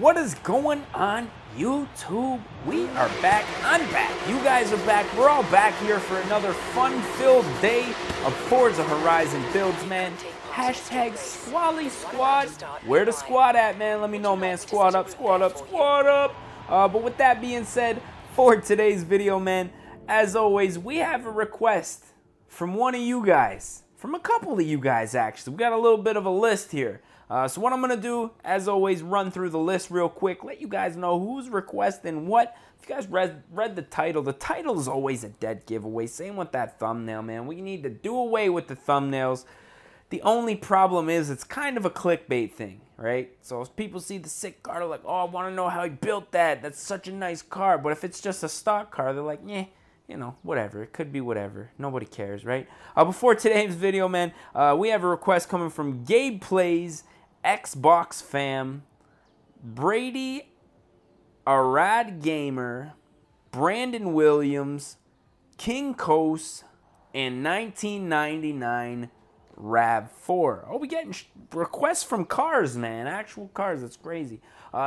What is going on, YouTube? We are back. I'm back. You guys are back. We're all back here for another fun-filled day of Forza Horizon builds, man. Hashtag Squally Squad. Where the squad at, man? Let me know, man. Squad up, squad up, squad up. But with that being said, for today's video, man, as always, we have a request from one of you guys. From a couple of you guys, actually. We got a little bit of a list here. So what I'm going to do, as always, run through the list real quick, let you guys know who's requesting what. If you guys read the title is always a dead giveaway. Same with that thumbnail, man. We need to do away with the thumbnails. The only problem is it's kind of a clickbait thing, right? So if people see the sick car, they're like, oh, I want to know how he built that. That's such a nice car. But if it's just a stock car, they're like, yeah, you know, whatever. It could be whatever. Nobody cares, right? Before today's video, man, we have a request coming from Gabe Plays, Xbox Fam, Brady, Arad Gamer, Brandon Williams, King Coase, and 1999 RAV4. Oh, we getting requests from cars, man. Actual cars. That's crazy.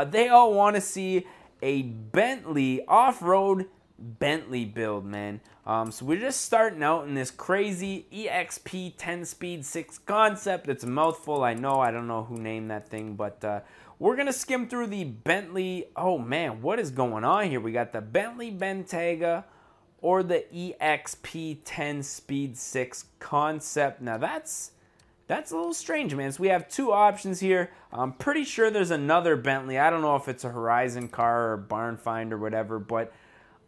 They all want to see a Bentley off-road Bentley build, man. So we're just starting out in this crazy EXP 10-speed 6 concept. It's a mouthful, I know. I don't know who named that thing, but we're going to skim through the Bentley. Oh, man, what is going on here? We got the Bentley Bentega or the EXP 10-speed 6 concept. Now, that's a little strange, man. So we have two options here. I'm pretty sure there's another Bentley. I don't know if it's a Horizon car or Barn Find or whatever, but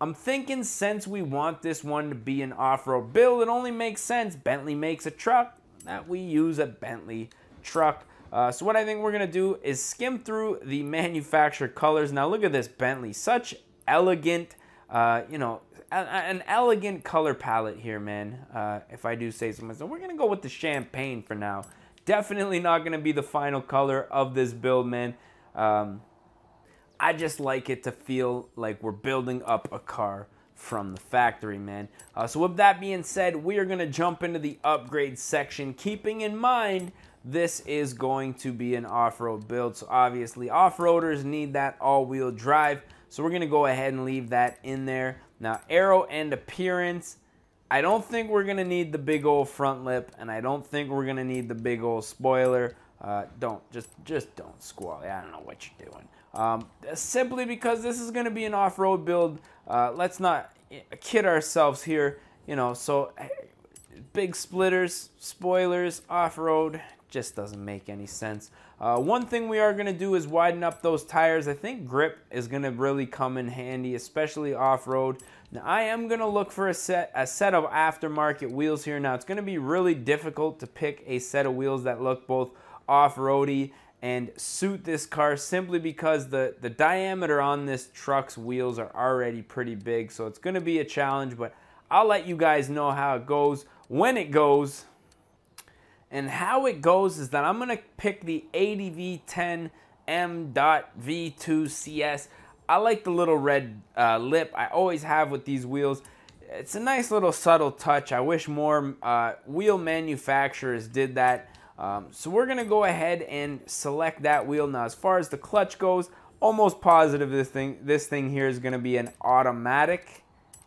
I'm thinking since we want this one to be an off-road build, it only makes sense. Bentley makes a truck, that we use a Bentley truck. So what I think we're going to do is skim through the manufacturer colors. Now look at this Bentley. Such elegant, you know, an elegant color palette here, man, if I do say so myself. We're going to go with the champagne for now. Definitely not going to be the final color of this build, man. I just like it to feel like we're building up a car from the factory, man. So with that being said, we are going to jump into the upgrade section, keeping in mind this is going to be an off-road build. So obviously off-roaders need that all-wheel drive. So we're going to go ahead and leave that in there. Now aero and appearance, I don't think we're going to need the big old front lip, and I don't think we're going to need the big old spoiler. Just don't squall. I don't know what you're doing. Simply because this is going to be an off-road build. Let's not kid ourselves here, you know. So big splitters, spoilers, off-road just doesn't make any sense. One thing we are going to do is widen up those tires. I think grip is going to really come in handy, especially off-road. Now I am going to look for a set of aftermarket wheels here. Now it's going to be really difficult to pick a set of wheels that look both off-roady and suit this car, simply because the diameter on this truck's wheels are already pretty big. So it's going to be a challenge, but I'll let you guys know how it goes when it goes. And how it goes is that I'm going to pick the ADV10 M.V2CS. I like the little red lip I always have with these wheels. It's a nice little subtle touch. I wish more wheel manufacturers did that. So we're going to go ahead and select that wheel. Now as far as the clutch goes, almost positive this thing here is going to be an automatic.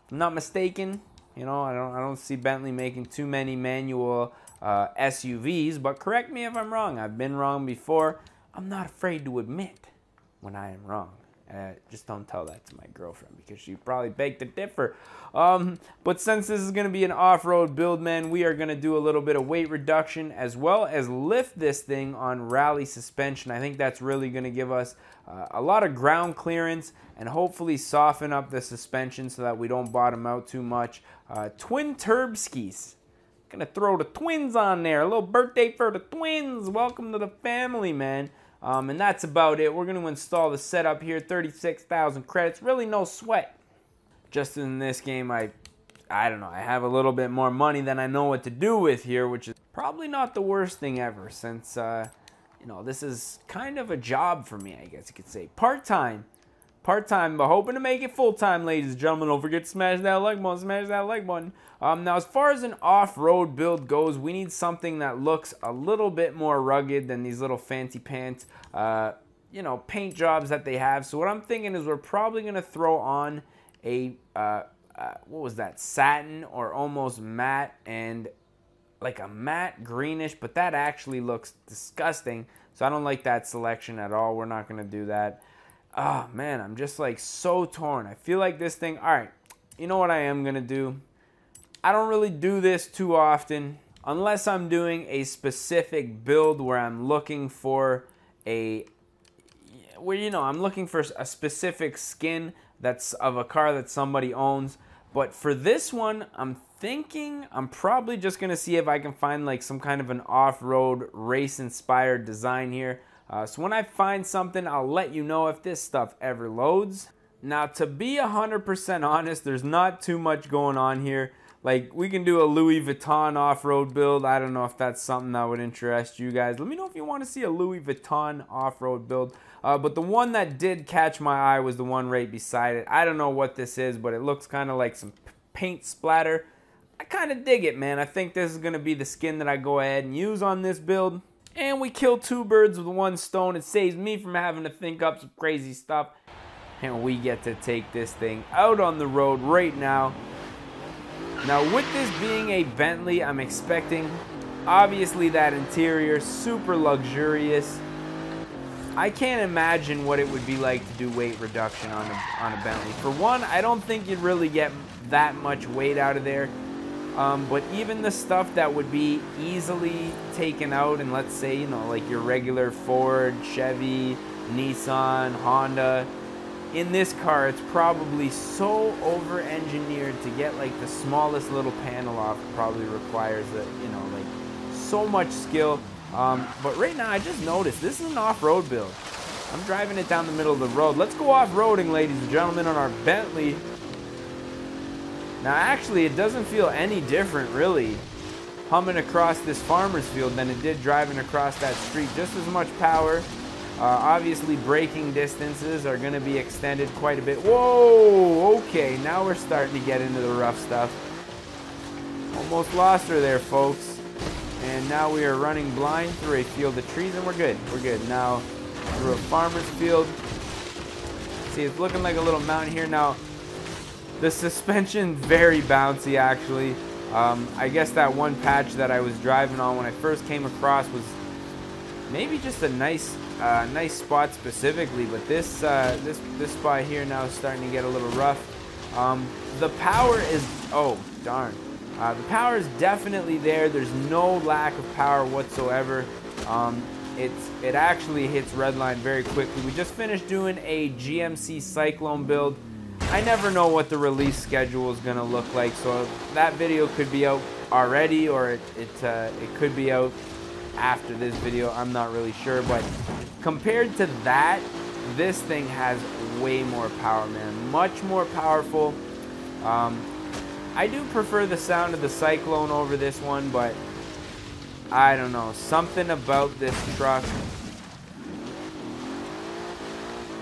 If I'm not mistaken. You know, I don't see Bentley making too many manual SUVs, but correct me if I'm wrong. I've been wrong before. I'm not afraid to admit when I am wrong. Just don't tell that to my girlfriend, because she probably beg to differ. But since this is going to be an off-road build, man, we are going to do a little bit of weight reduction as well as lift this thing on rally suspension. I think that's really going to give us a lot of ground clearance and hopefully soften up the suspension so that we don't bottom out too much. Twin turb skis. Going to throw the twins on there. A little birthday for the twins. Welcome to the family, man. And that's about it. We're going to install the setup here. 36,000 credits. Really no sweat. Just in this game, I don't know. I have a little bit more money than I know what to do with here, which is probably not the worst thing ever, since, you know, this is kind of a job for me, I guess you could say. Part-time, but hoping to make it full-time, ladies and gentlemen. Don't forget to smash that like button, smash that like button. Now, as far as an off-road build goes, we need something that looks a little bit more rugged than these little fancy pants, you know, paint jobs that they have. So what I'm thinking is we're probably going to throw on a, what was that, satin or almost matte, and like a matte greenish, but that actually looks disgusting. So I don't like that selection at all. We're not going to do that. Oh, man, I'm just like so torn. I feel like this thing, all right, you know what I am going to do? I don't really do this too often unless I'm doing a specific build where I'm looking for I'm looking for a specific skin that's of a car that somebody owns. But for this one, I'm thinking I'm probably just going to see if I can find like some kind of an off-road race-inspired design here. So when I find something, I'll let you know if this stuff ever loads. Now, to be 100% honest, there's not too much going on here. Like, we can do a Louis Vuitton off-road build. I don't know if that's something that would interest you guys. Let me know if you want to see a Louis Vuitton off-road build. But the one that did catch my eye was the one right beside it. I don't know what this is, but it looks kind of like some paint splatter. I kind of dig it, man. I think this is going to be the skin that I go ahead and use on this build. And we kill two birds with one stone. It saves me from having to think up some crazy stuff. And we get to take this thing out on the road right now. Now, with this being a Bentley, I'm expecting, obviously, that interior, super luxurious. I can't imagine what it would be like to do weight reduction on a Bentley. For one, I don't think you'd really get that much weight out of there. But even the stuff that would be easily taken out, and let's say, you know, like your regular Ford, Chevy, Nissan, Honda, in this car, it's probably so over-engineered to get like the smallest little panel off. Probably requires so much skill. But right now, I just noticed this is an off-road build. I'm driving it down the middle of the road. Let's go off-roading, ladies and gentlemen, on our Bentley. Now, actually, it doesn't feel any different, really, humming across this farmer's field than it did driving across that street. Just as much power. Obviously, braking distances are going to be extended quite a bit. Whoa, okay, now we're starting to get into the rough stuff. Almost lost her there, folks. And now we are running blind through a field of trees, and we're good. We're good. Now, through a farmer's field. See, it's looking like a little mountain here. Now, the suspension, very bouncy, actually. I guess that one patch that I was driving on when I first came across was maybe just a nice spot specifically, but this spot here now is starting to get a little rough. The power is, oh darn, the power is definitely there. There's no lack of power whatsoever. It actually hits redline very quickly. We just finished doing a GMC Cyclone build. I never know what the release schedule is going to look like, so that video could be out already, or it could be out after this video. I'm not really sure, but compared to that, this thing has way more power, man. Much more powerful. I do prefer the sound of the Cyclone over this one, but I don't know. Something about this truck,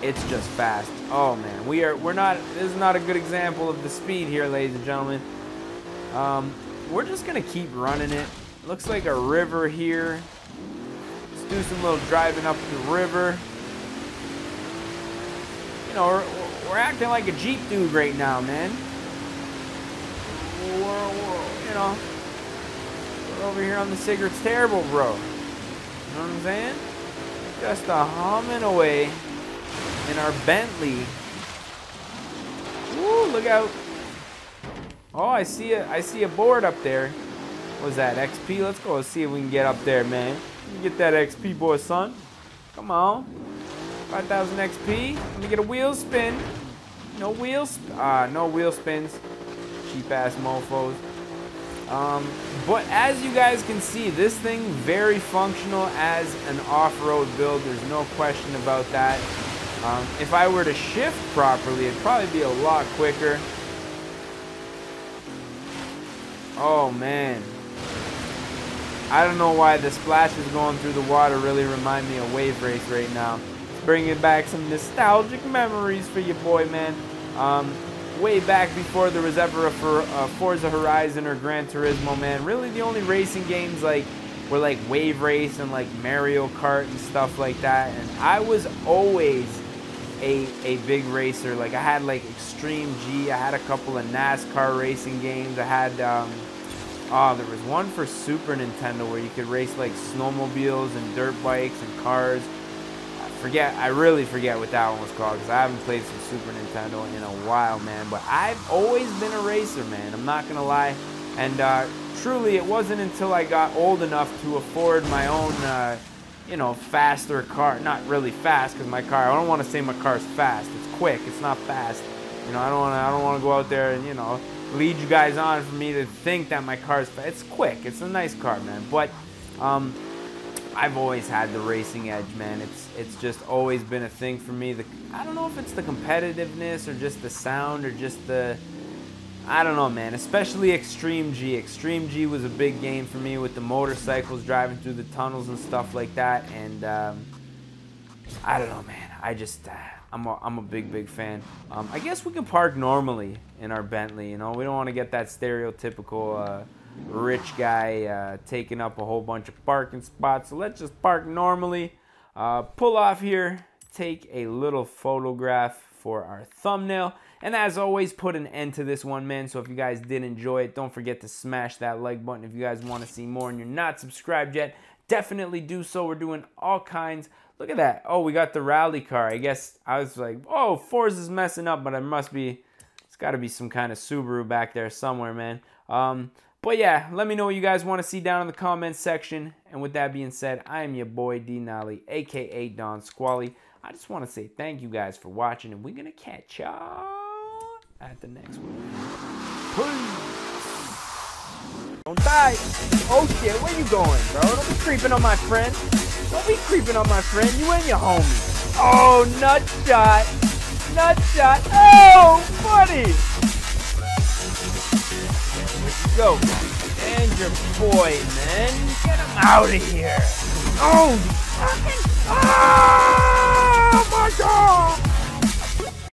it's just fast. Oh man, this is not a good example of the speed here, ladies and gentlemen. We're just gonna keep running it. Looks like a river here. Let's do some little driving up the river. You know, we're acting like a Jeep dude right now, man. We're over here on the Cigarette's Terrible, bro. You know what I'm saying? Just a humming away in our Bentley. Woo, look out. Oh, I see a board up there. What's that, XP? Let's go see if we can get up there, man. You get that XP, boy, son. Come on. 5,000 XP. Let me get a wheel spin. No wheel spins. Cheap ass mofos. But as you guys can see, this thing very functional as an off-road build. There's no question about that. If I were to shift properly, it'd probably be a lot quicker. Oh man, I don't know why the splashes going through the water really remind me of Wave Race right now. It's bringing back some nostalgic memories for your boy, man. Way back before there was ever a Forza Horizon or Gran Turismo, man. Really the only racing games like were like Wave Race and like Mario Kart and stuff like that. And I was always a big racer. Like I had like Extreme G, I had a couple of NASCAR racing games. I had there was one for Super Nintendo where you could race like snowmobiles and dirt bikes and cars. I really forget what that one was called because I haven't played some Super Nintendo in a while, man. But I've always been a racer, man. I'm not gonna lie. And truly, it wasn't until I got old enough to afford my own, you know, faster car. Not really fast, because my car, I don't want to say my car's fast. It's quick. It's not fast. You know, I don't want to go out there and, you know, lead you guys on for me to think that my car's fast. It's quick. It's a nice car, man. But I've always had the racing edge, man. It's just always been a thing for me. I don't know if it's the competitiveness or just the sound or just the, I don't know, man. Especially Extreme G. Extreme G was a big game for me with the motorcycles driving through the tunnels and stuff like that. And I don't know, man. I'm a big fan. I guess we can park normally in our Bentley. You know, we don't want to get that stereotypical rich guy taking up a whole bunch of parking spots. So let's just park normally. Pull off here. Take a little photograph for our thumbnail. And as always, put an end to this one, man. So if you guys did enjoy it, don't forget to smash that like button. If you guys want to see more and you're not subscribed yet, definitely do so. We're doing all kinds. Look at that. Oh, we got the rally car. I guess I was like, oh, Forza's messing up, but it's got to be some kind of Subaru back there somewhere, man. But yeah, let me know what you guys want to see down in the comments section. And with that being said, I am your boy, D Nolly, a.k.a. Don Squally. I just want to say thank you guys for watching, and we're going to catch y'all at the next one. Peace. Don't die. Oh shit, where you going, bro? Don't be creeping on my friend. Don't be creeping on my friend. You and your homie. Oh, nut shot. Nut shot. Oh, buddy. Let's go. And your boy, man. Get him out of here. Oh, fucking. Oh, my God.